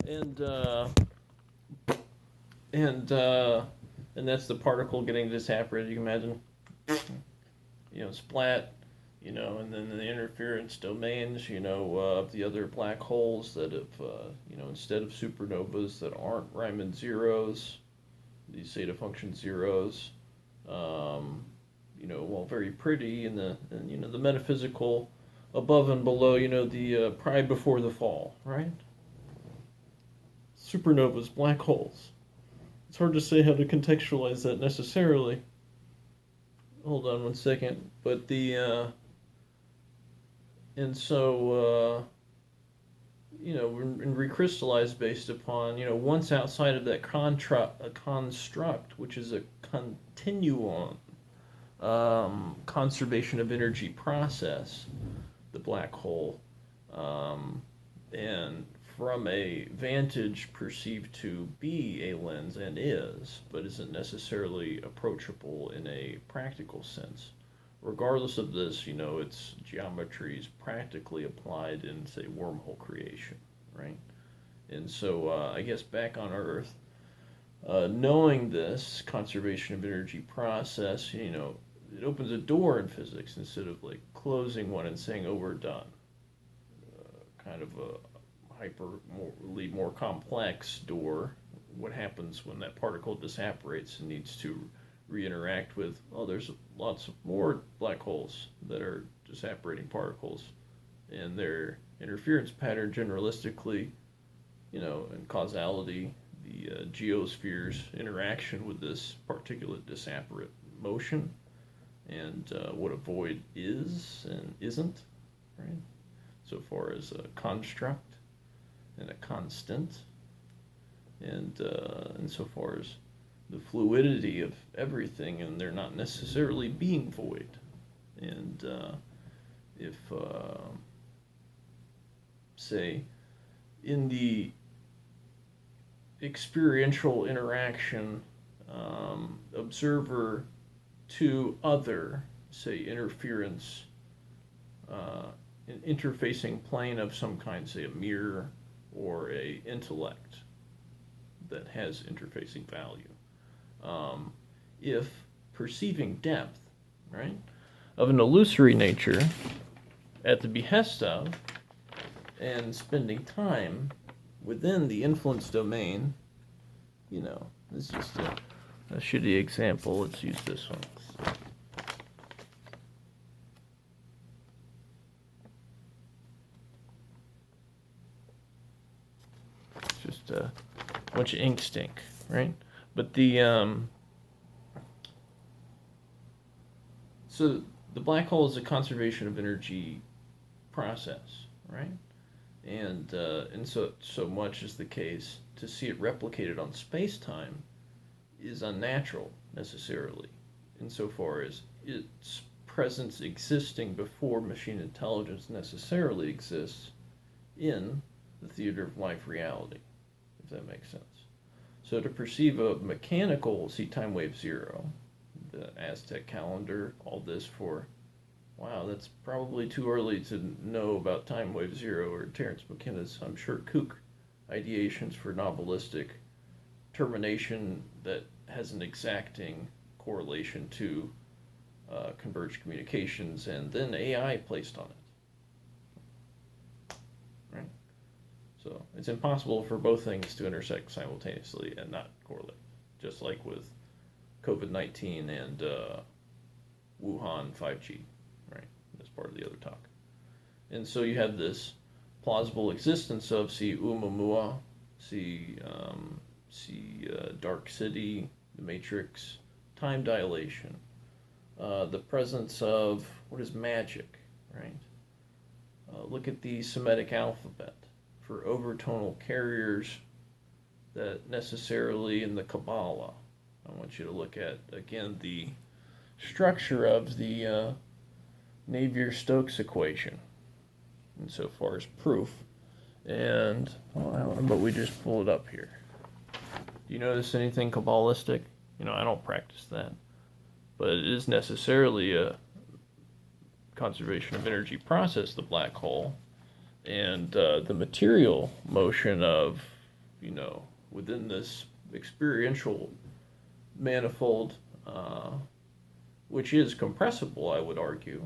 and and that's the particle getting disapparated. You can imagine, splat, and then the interference domains, of the other black holes that have, instead of supernovas that aren't Riemann zeros, these zeta function zeros, while very pretty, and the metaphysical above and below, the pride before the fall, right? Supernovas, black holes. It's hard to say how to contextualize that necessarily. Hold on one second. But and so, and recrystallize based upon, once outside of that a construct, which is a continuum conservation of energy process, the black hole, and from a vantage perceived to be a lens and is, but isn't necessarily approachable in a practical sense. Regardless of this, its geometry is practically applied in, say, wormhole creation, right? And so, I guess back on Earth, knowing this conservation of energy process, it opens a door in physics instead of like closing one and saying, "Oh, we're done." Kind of a more complex door. What happens when that particle disapparates and needs to reinteract with? Oh, there's lots of more black holes that are disapparating particles, and their interference pattern generalistically, and causality, the geosphere's interaction with this particulate disapparate motion, and what a void is and isn't, right? So far as a construct and a constant, and so far as the fluidity of everything, and they're not necessarily being void. And if, say, in the experiential interaction, observer to other, say, interference, an interfacing plane of some kind, say a mirror or a intellect that has interfacing value. If perceiving depth, right, of an illusory nature at the behest of and spending time within the influence domain, this is just a shitty example. Let's use this one. It's just a bunch of ink stink, right? But so the black hole is a conservation of energy process, right? And so much is the case to see it replicated on space-time is unnatural necessarily, insofar as its presence existing before machine intelligence necessarily exists in the theater of life reality, if that makes sense. So to perceive a mechanical, see time wave zero, the Aztec calendar, all this for, wow, that's probably too early to know about time wave zero, or Terence McKenna's, I'm sure, kook ideations for novelistic termination that has an exacting correlation to converged communications and then AI placed on it. Right? So it's impossible for both things to intersect simultaneously and not correlate, just like with COVID-19 and Wuhan 5G, right? That's part of the other talk. And so you have this plausible existence of, see, Oumuamua, see Dark City, the Matrix, time dilation, the presence of what is magic, right? Look at the Semitic alphabet for overtonal carriers that necessarily in the Kabbalah. I want you to look at, again, the structure of the Navier-Stokes equation insofar as proof. And, but we just pull it up here. Do you notice anything Kabbalistic? I don't practice that. But it is necessarily a conservation of energy process, the black hole. And the material motion of you know, within this experiential manifold, uh, which is compressible, I would argue,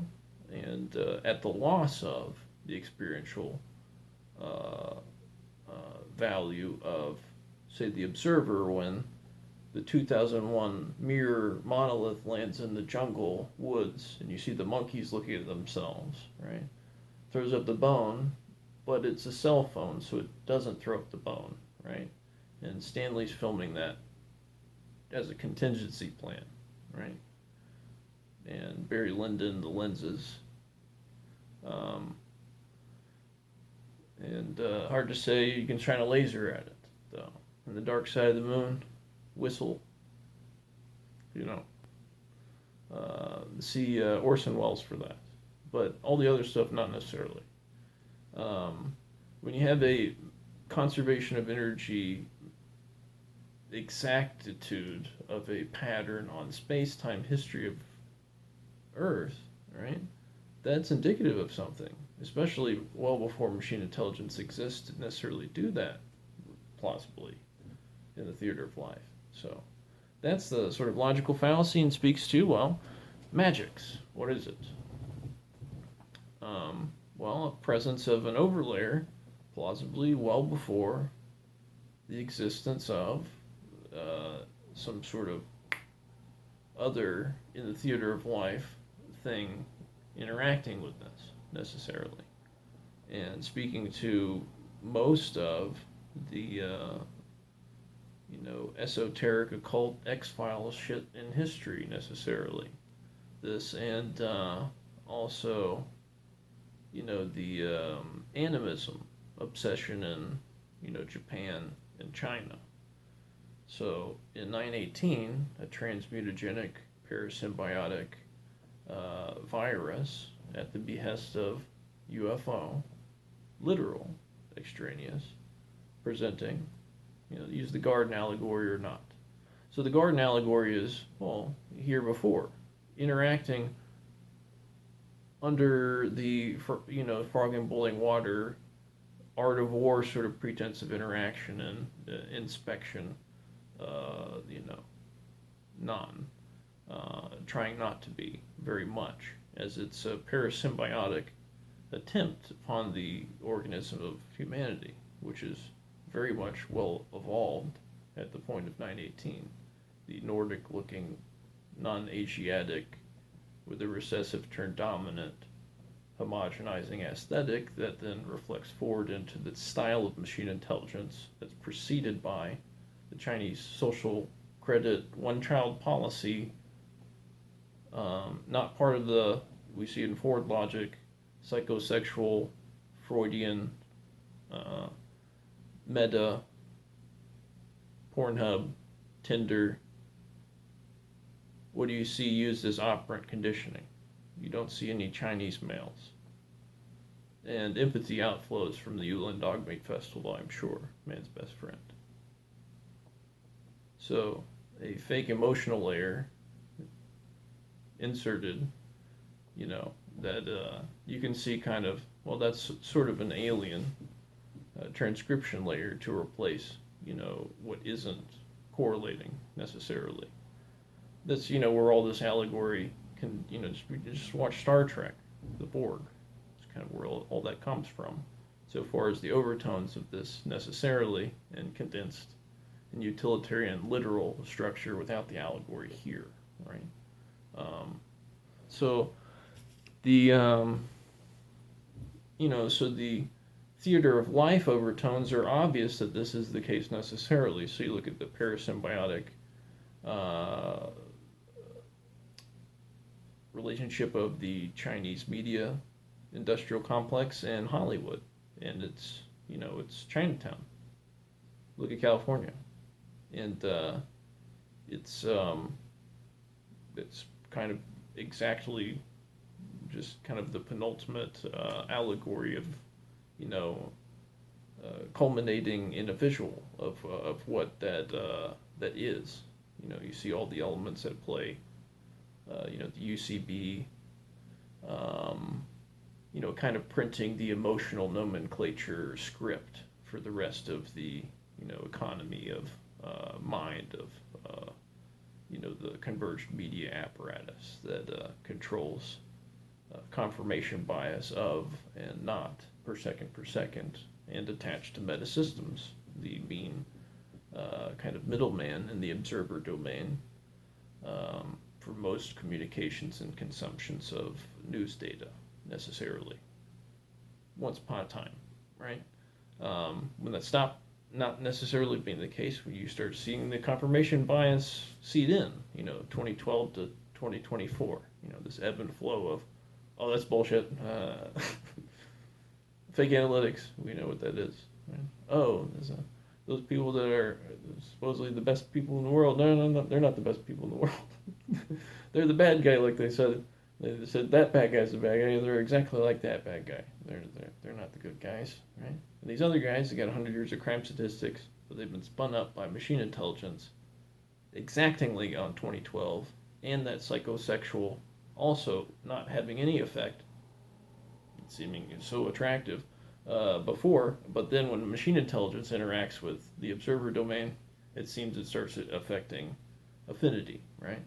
and at the loss of the experiential uh, value of, say, the observer when the 2001 mirror monolith lands in the jungle woods and you see the monkeys looking at themselves, right? Throws up the bone, but it's a cell phone, so it doesn't throw up the bone, right? And Stanley's filming that as a contingency plan, right? And Barry Lyndon, the lenses. Um, and hard to say you can shine a laser at it, though. And the dark side of the moon, whistle, you know. See Orson Welles for that. But all the other stuff, not necessarily. When you have a conservation of energy exactitude of a pattern on space-time history of Earth, right? That's indicative of something, especially well before machine intelligence exists to necessarily do that plausibly in the theater of life. So that's the sort of logical fallacy and speaks to, well, magics. What is it? Well, a presence of an overlayer, plausibly well before the existence of some sort of other in the theater of life thing interacting with this necessarily. And speaking to most of the esoteric occult X-Files shit in history necessarily. This and also the animism obsession in Japan and China. So in 918, a transmutagenic parasymbiotic virus at the behest of UFO, literal extraneous, presenting, use the garden allegory or not. So the garden allegory is, well, here before, interacting under the, frog and boiling water, art of war sort of pretense of interaction and inspection, non, trying not to be very much, as it's a parasymbiotic attempt upon the organism of humanity, which is very much well evolved at the point of 918. The Nordic looking, non Asiatic, with a recessive turned dominant, homogenizing aesthetic that then reflects forward into the style of machine intelligence that's preceded by the Chinese social credit one child policy, not part of the, we see in forward logic, psychosexual, Freudian, meta, Pornhub, Tinder. What do you see used as operant conditioning? You don't see any Chinese males. And empathy outflows from the Yulin Dog Meat Festival, I'm sure, man's best friend. So, a fake emotional layer inserted, that you can see kind of, well, that's sort of an alien transcription layer to replace, what isn't correlating necessarily. That's, where all this allegory can, just watch Star Trek, the Borg. It's kind of where all that comes from, so far as the overtones of this necessarily and condensed and utilitarian literal structure without the allegory here, right? So the so the theater of life overtones are obvious that this is the case necessarily. So you look at the parasymbiotic relationship of the Chinese media industrial complex and Hollywood, and it's Chinatown. Look at California, and it's kind of exactly just kind of the penultimate allegory of culminating in a visual of what that is. You see all the elements at play. The UCB, kind of printing the emotional nomenclature script for the rest of the economy of mind of the converged media apparatus that controls confirmation bias of and not per second, and attached to metasystems, the mean kind of middleman in the observer domain for most communications and consumptions of news data, necessarily. Once upon a time, right? When that stopped not necessarily being the case, when you start seeing the confirmation bias seed in, 2012 to 2024, this ebb and flow of, oh, that's bullshit. Fake analytics, we know what that is. Right? Oh, those people that are supposedly the best people in the world. No, they're not the best people in the world. They're the bad guy, like they said. They said that bad guy's the bad guy. They're exactly like that bad guy. They're not the good guys, right? And these other guys, they got 100 years of crime statistics, but they've been spun up by machine intelligence exactingly on 2012, and that psychosexual also not having any effect, seeming so attractive before, but then when machine intelligence interacts with the observer domain, it seems it starts affecting affinity, right?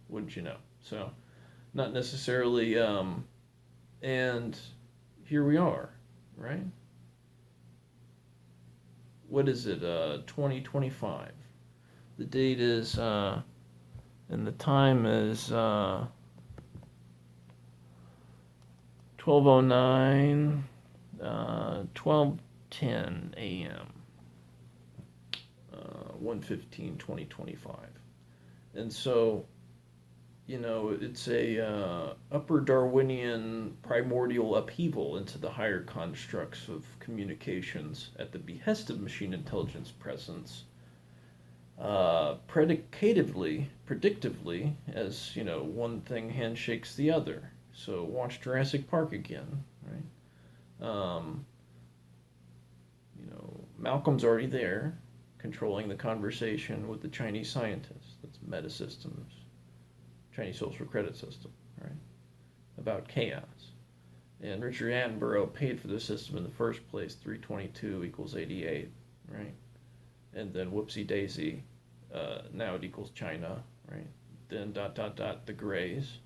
Wouldn't you know? So, not necessarily, and here we are, right? What is it, 2025? The date is, and the time is 12:09, 12:10 a.m., 1:15, 2025. And so, it's a upper Darwinian primordial upheaval into the higher constructs of communications at the behest of machine intelligence presence, predictively, as one thing handshakes the other. So watch Jurassic Park again, right? Malcolm's already there, controlling the conversation with the Chinese scientists. That's metasystems. Chinese social credit system, right? About chaos. And Richard Attenborough paid for the system in the first place, 322 equals 88, right? And then whoopsie daisy, now it equals China, right? Then ... the Greys.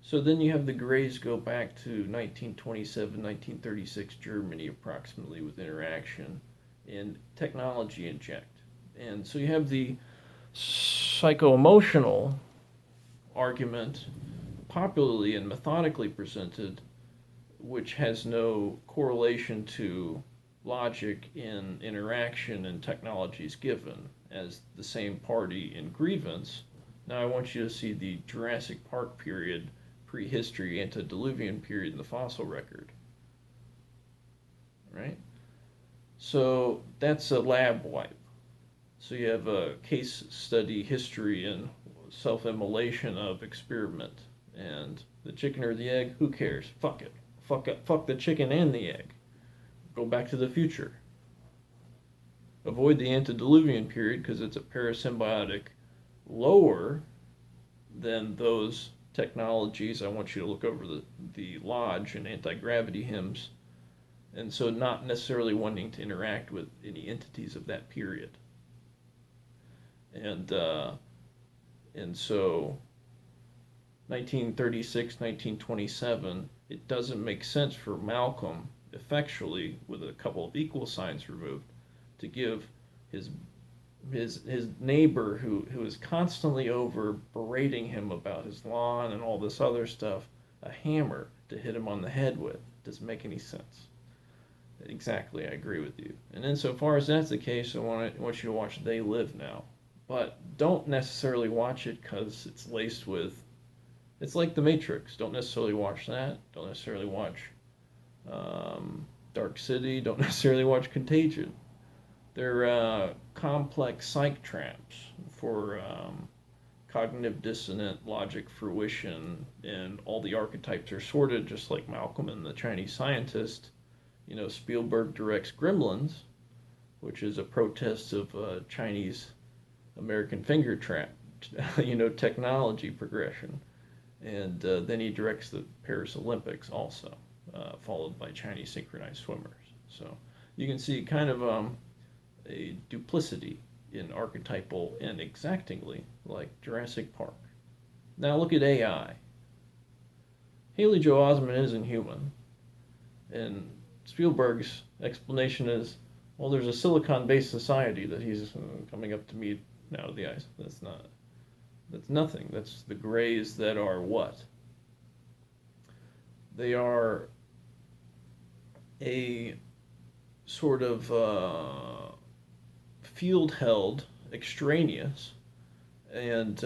So then you have the Greys go back to 1927, 1936 Germany approximately with interaction and technology inject. And so you have the psycho-emotional argument popularly and methodically presented, which has no correlation to logic in interaction and technologies given as the same party in grievance. Now I want you to see the Jurassic Park period, prehistory, antediluvian period in the fossil record. Right? So that's a lab wipe. So you have a case study history and self-immolation of experiment. And the chicken or the egg, who cares? Fuck it. Fuck the chicken and the egg. Go back to the future. Avoid the antediluvian period because it's a parasymbiotic lower than those technologies. I want you to look over the lodge and anti-gravity hymns. And so not necessarily wanting to interact with any entities of that period. And so 1936, 1927, it doesn't make sense for Malcolm, effectually, with a couple of equal signs removed, to give his neighbor who is constantly over berating him about his lawn and all this other stuff a hammer to hit him on the head with. Doesn't make any sense. Exactly, I agree with you. And insofar as that's the case, I want you to watch They Live now. But don't necessarily watch it because it's laced with... It's like The Matrix. Don't necessarily watch that. Don't necessarily watch Dark City. Don't necessarily watch Contagion. They're complex psych traps for cognitive dissonant logic fruition, and all the archetypes are sorted just like Malcolm and the Chinese scientist. Spielberg directs Gremlins, which is a protest of Chinese American finger trap, technology progression. And then he directs the Paris Olympics also, followed by Chinese synchronized swimmers. So you can see kind of a duplicity in archetypal and exactingly like Jurassic Park. Now look at AI. Haley Joel Osment isn't human, and Spielberg's explanation is, well, there's a silicon-based society that he's coming up to meet out of the ice. That's not. That's nothing. That's the grays that are what? They are a sort of field held, extraneous, and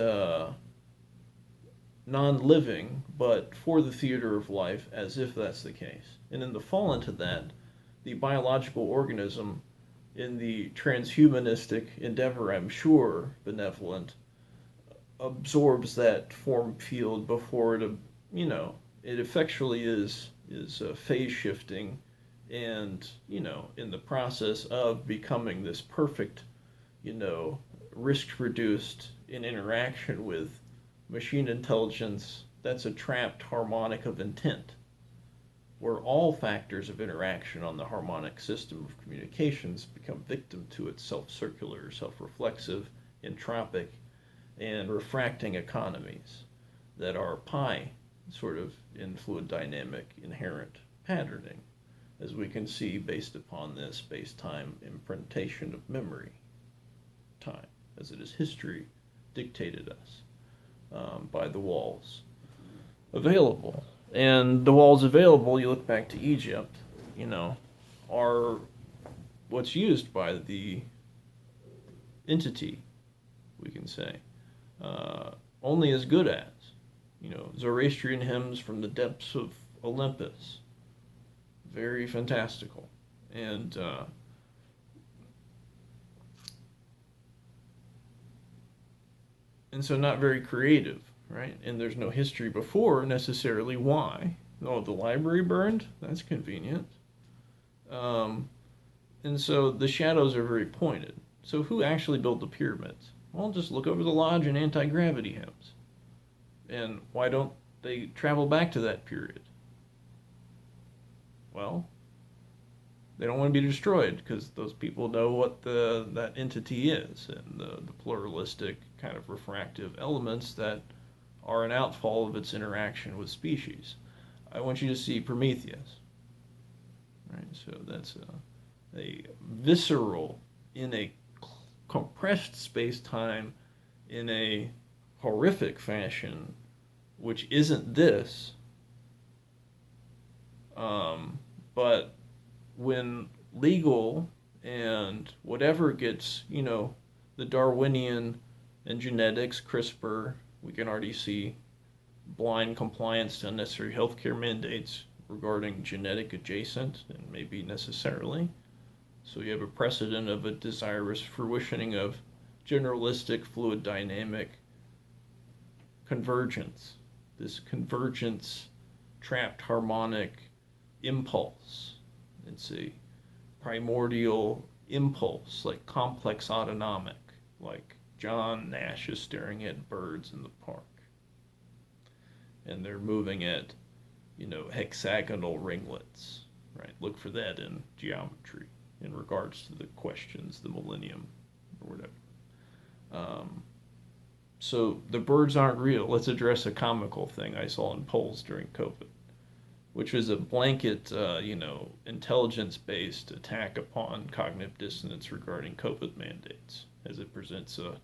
non living, but for the theater of life, as if that's the case. And in the fall into that, the biological organism, in the transhumanistic endeavor, I'm sure, benevolent, absorbs that form field before it, it effectually is phase shifting, and in the process of becoming this perfect, risk reduced in interaction with machine intelligence that's a trapped harmonic of intent, where all factors of interaction on the harmonic system of communications become victim to its self-circular, self-reflexive, entropic, and refracting economies that are pi sort of in fluid dynamic inherent patterning, as we can see based upon this space-time imprintation of memory time, as it is history dictated us by the walls available. And the walls available, you look back to Egypt, are what's used by the entity, we can say, only as good as, Zoroastrian hymns from the depths of Olympus, very fantastical, and so not very creative, right? And there's no history before necessarily why. Oh, the library burned? That's convenient. Um, and so the shadows are very pointed. So who actually built the pyramids? Well, just look over the lodge and anti-gravity hymns. And why don't they travel back to that period? Well, they don't want to be destroyed because those people know what that entity is, and the pluralistic kind of refractive elements that are an outfall of its interaction with species. I want you to see Prometheus. Right, so that's a visceral in a compressed space-time in a horrific fashion, which isn't this, but when legal and whatever gets, the Darwinian and genetics, CRISPR, we can already see blind compliance to unnecessary healthcare mandates regarding genetic adjacent and maybe necessarily. So you have a precedent of a desirous fruitioning of generalistic fluid dynamic convergence, this convergence trapped harmonic impulse. It's a primordial impulse, like complex autonomic, like John Nash is staring at birds in the park. And they're moving at, hexagonal ringlets, right? Look for that in geometry in regards to the questions, the millennium, or whatever. So the birds aren't real. Let's address a comical thing I saw in polls during COVID, which was a blanket, intelligence-based attack upon cognitive dissonance regarding COVID mandates, as it presents a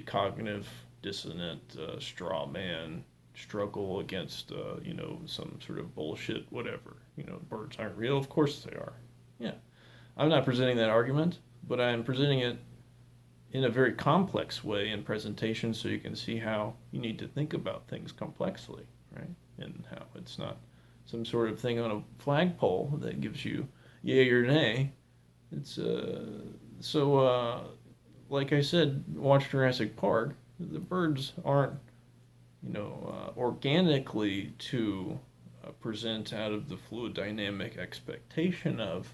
cognitive dissonant straw man struggle against, some sort of bullshit, whatever. Birds aren't real. Of course they are. Yeah. I'm not presenting that argument, but I'm presenting it in a very complex way in presentation so you can see how you need to think about things complexly, right? And how it's not some sort of thing on a flagpole that gives you yay or nay. It's like I said, watch Jurassic Park. The birds aren't, organically to present out of the fluid dynamic expectation of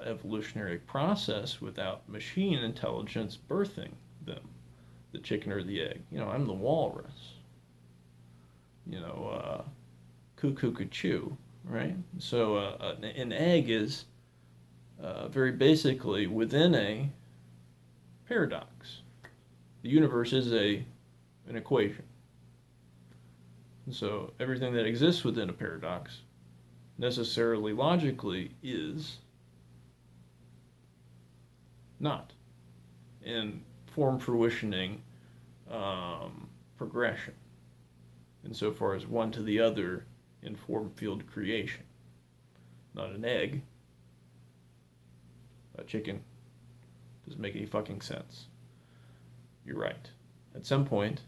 evolutionary process without machine intelligence birthing them, the chicken or the egg. I'm the walrus. Cuckoo, right? So an egg is very basically, within a paradox. The universe is an equation. And so everything that exists within a paradox necessarily logically is not in form fruitioning progression insofar as one to the other in form field creation. Not an egg, a chicken. Doesn't make any fucking sense. You're right. At some point,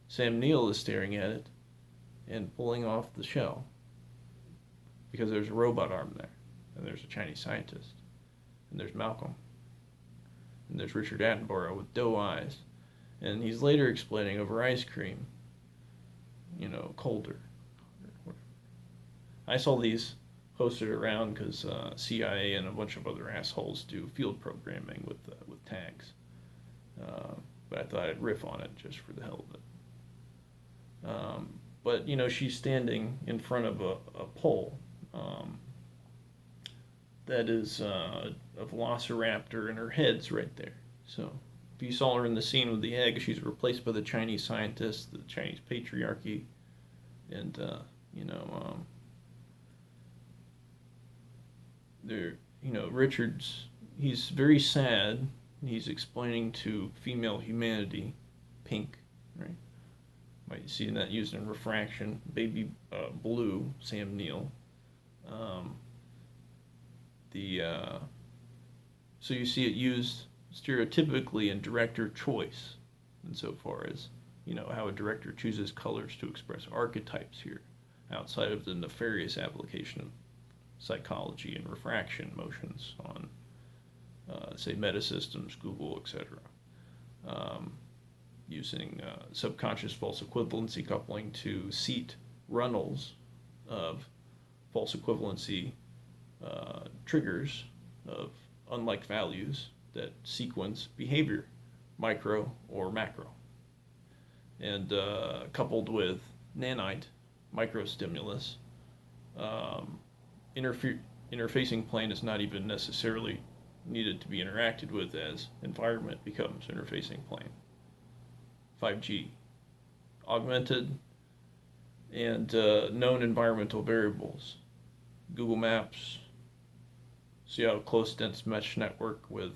Sam Neill is staring at it and pulling off the shell because there's a robot arm there, and there's a Chinese scientist, and there's Malcolm, and there's Richard Attenborough with doe eyes, and he's later explaining over ice cream, colder. I saw these posted around because CIA and a bunch of other assholes do field programming with tags. But I thought I'd riff on it just for the hell of it. But she's standing in front of a pole that is a velociraptor, and her head's right there. So if you saw her in the scene with the egg, she's replaced by the Chinese scientist, the Chinese patriarchy, and Richard's, he's very sad. He's explaining to female humanity, pink, right? Might see that used in refraction. Baby blue, Sam Neill. So you see it used stereotypically in director choice, insofar as how a director chooses colors to express archetypes here, outside of the nefarious application of psychology and refraction motions on, say, Metasystems, Google, etc. Using subconscious false equivalency coupling to seat runnels of false equivalency triggers of unlike values that sequence behavior, micro or macro. And coupled with nanite microstimulus, interfacing plane is not even necessarily needed to be interacted with, as environment becomes interfacing plane. 5G, augmented and known environmental variables. Google Maps, see how close dense mesh network with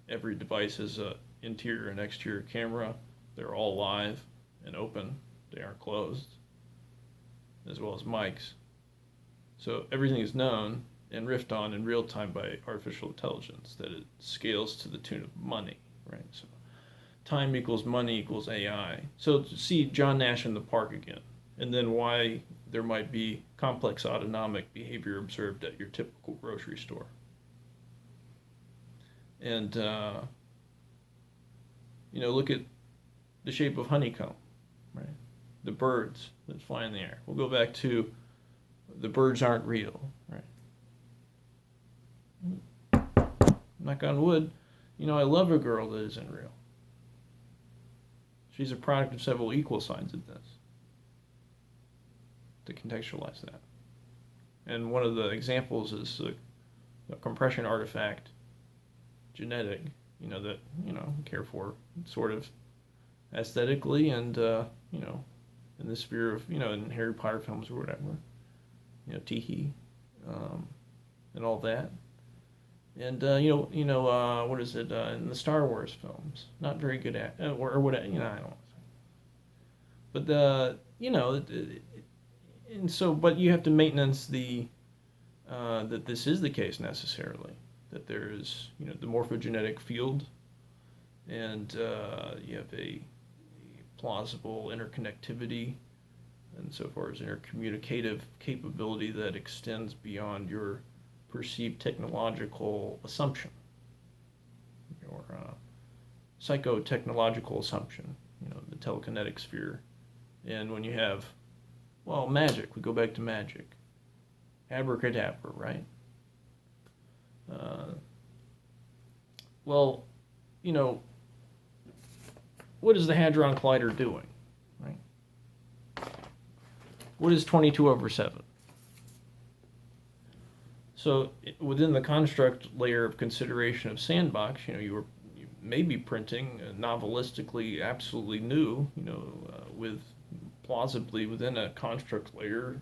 every device is a interior and exterior camera. They're all live and open. They aren't closed, as well as mics. So everything is known and riffed on in real time by artificial intelligence, that it scales to the tune of money, right? So time equals money equals AI. So to see John Nash in the park again, and then why there might be complex autonomic behavior observed at your typical grocery store. And, look at the shape of honeycomb, right? The birds that fly in the air. We'll go back to the birds aren't real, right? Knock on wood, I love a girl that isn't real. She's a product of several equal signs of this, to contextualize that. And one of the examples is a compression artifact, genetic, that, care for sort of aesthetically and, in the sphere of, in Harry Potter films or whatever, Teehee, and all that. And, what is it, in the Star Wars films, not very good at, or whatever, I don't want to say. But, and so, but you have to maintenance that this is the case necessarily, that there is, the morphogenetic field, and you have a plausible interconnectivity, and so far as intercommunicative capability that extends beyond your perceived technological assumption, your psychotechnological assumption, the telekinetic sphere. And when you have, magic, we go back to magic. Abracadabra, right? What is the Hadron Collider doing, right? What is 22/7? So within the construct layer of consideration of sandbox, you may be printing novelistically absolutely new, with plausibly within a construct layer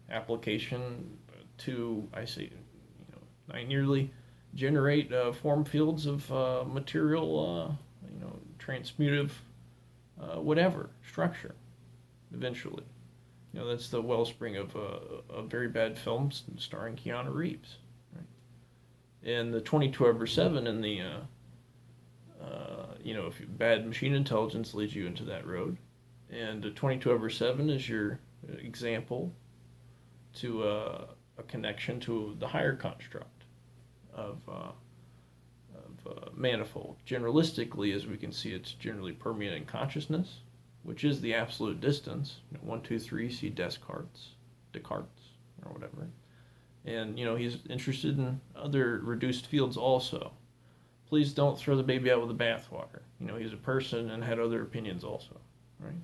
application to, I say, nearly generate form fields of material, transmutive, whatever structure eventually. That's the wellspring of a very bad film starring Keanu Reeves. Right? And the 22/7 in the, if bad machine intelligence leads you into that road, and 22/7 is your example to a connection to the higher construct of manifold. Generalistically, as we can see, it's generally permeating consciousness, which is the absolute distance. 1, 2, 3, see Descartes, or whatever. And he's interested in other reduced fields also. Please don't throw the baby out with the bathwater. He's a person and had other opinions also, right?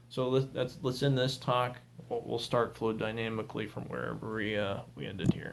So let's end this talk. We'll start flow dynamically from wherever we ended here.